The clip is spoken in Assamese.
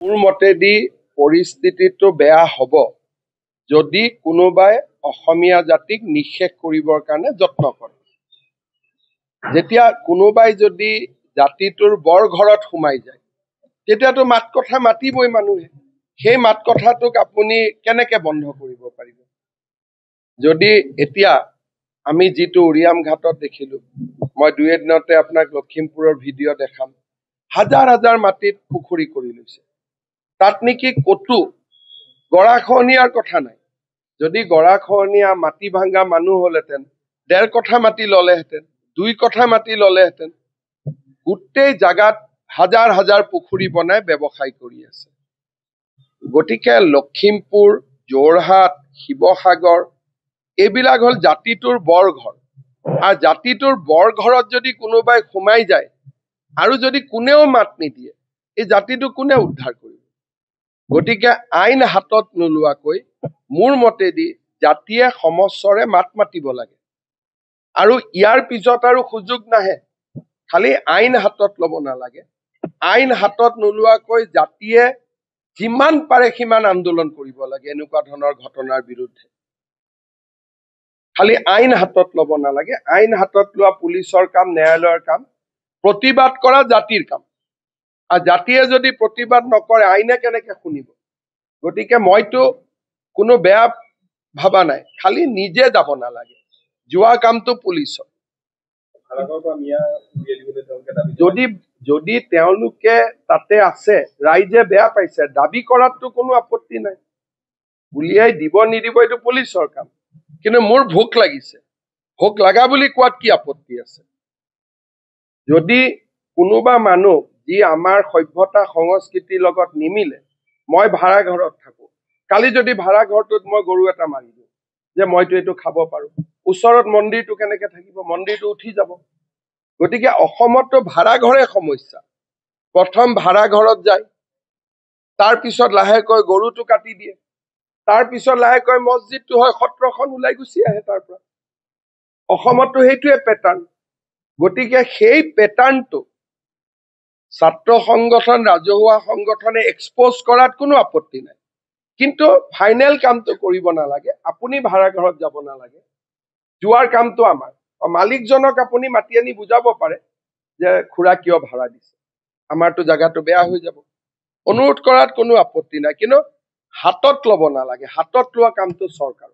মোৰ মতেদি পৰিস্থিতিটো বেয়া হ'ব যদি কোনোবাই অসমীয়া জাতিক নিঃশেষ কৰিবৰ কাৰণে যত্ন কৰে। যেতিয়া কোনোবাই যদি জাতিটোৰ বৰ ঘৰত সোমাই যায় তেতিয়াতো মাত কথা মাতিবই মানুহে। সেই মাত কথাটোক আপুনি কেনেকে বন্ধ কৰিব পাৰিব? যদি এতিয়া আমি যিটো উৰিয়াম ঘাটত দেখিলো, মই দুই এদিনতে আপোনাক লখিমপুৰৰ ভিডিঅ' দেখাম, হাজাৰ হাজাৰ মাটিত পুখুৰী কৰি লৈছে। তাত নেকি কতো গৰাখহনীয়াৰ কথা নাই। যদি গৰাখহনীয়া মাটি ভাঙা মানুহ হলেহেঁতেন 1.5 কঠা মাটি ললেহেঁতেন, 2 কঠা মাটি ললেহেঁতেন। গোটেই জাগাত হাজাৰ হাজাৰ পুখুৰী বনাই ব্যৱসায় কৰি আছে। গতিকে লখিমপুৰ, যোৰহাট, শিৱসাগৰ এইবিলাক হল জাতিটোৰ বৰ ঘৰ। আৰু জাতিটোৰ বৰ ঘৰত যদি কোনোবাই সোমাই যায় আৰু যদি কোনেও মাত নিদিয়ে, এই জাতিটো কোনে উদ্ধাৰ কৰিব? গতিকে আইন হাতত নোলোৱাকৈ মোৰ মতেদি জাতিয়ে সমস্বৰে মাত মাতিব লাগে। আৰু ইয়াৰ পিছত আৰু সুযোগ নাহে। খালি আইন হাতত ল'ব নালাগে। আইন হাতত নোলোৱাকৈ জাতিয়ে যিমান পাৰে সিমান আন্দোলন কৰিব লাগে এনেকুৱা ধৰণৰ ঘটনাৰ বিৰুদ্ধে। খালি আইন হাতত ল'ব নালাগে। আইন হাতত লোৱা পুলিচৰ কাম, ন্যায়ালয়ৰ কাম। প্ৰতিবাদ কৰা জাতিৰ কাম। আৰু জাতিয়ে যদি প্ৰতিবাদ নকৰে আইনে কেনেকে শুনিব? গতিকে মইতো কোনো বেয়া ভাবা নাই, খালি নিজে যাব নালাগে। যোৱা কামটো পুলিচৰ। যদি তেওঁলোকে তাতে আছে, ৰাইজে বেয়া পাইছে, দাবী কৰাততো কোনো আপত্তি নাই। উলিয়াই দিব নিদিব এইটো পুলিচৰ কাম। কিন্তু মোৰ ভোক লাগিছে, ভোক লগা বুলি কোৱাত কি আপত্তি আছে? যদি কোনোবা মানুহ যি আমাৰ সভ্যতা সংস্কৃতিৰ লগত নিমিলে, মই ভাড়া ঘৰত থাকো, কালি যদি ভাড়া ঘৰটোত মই গৰু এটা মাৰি দিওঁ যে মইতো এইটো খাব পাৰো, ওচৰত মন্দিৰটো কেনেকে থাকিব? মন্দিৰটো উঠি যাব। গতিকে অসমতো ভাড়া ঘৰে সমস্যা। প্ৰথম ভাড়া ঘৰত যায়, তাৰ পিছত লাহেকৈ গৰুটো কাটি দিয়ে, তাৰ পিছত লাহেকৈ মছজিদটো হয়, সত্ৰখন ওলাই গুচি আহে তাৰ পৰা। অসমতো সেইটোৱে পেটাৰ্ণ। গতিকে সেই পেটাৰ্ণটো ছাত্ৰ সংগঠন, ৰাজহুৱা সংগঠনে এক্সপ'জ কৰাত কোনো আপত্তি নাই। কিন্তু ফাইনেল কামটো কৰিব নালাগে। আপুনি ভাড়া ঘৰত যাব নালাগে। যোৱাৰ কামটো আমাৰ। মালিকজনক আপুনি মাতি আনি বুজাব পাৰে যে খুৰা কিয় ভাড়া দিছে, আমাৰতো জাগাটো বেয়া হৈ যাব। অনুৰোধ কৰাত কোনো আপত্তি নাই, কিন্তু হাতত ল'ব নালাগে। হাতত লোৱা কামটো চৰকাৰৰ।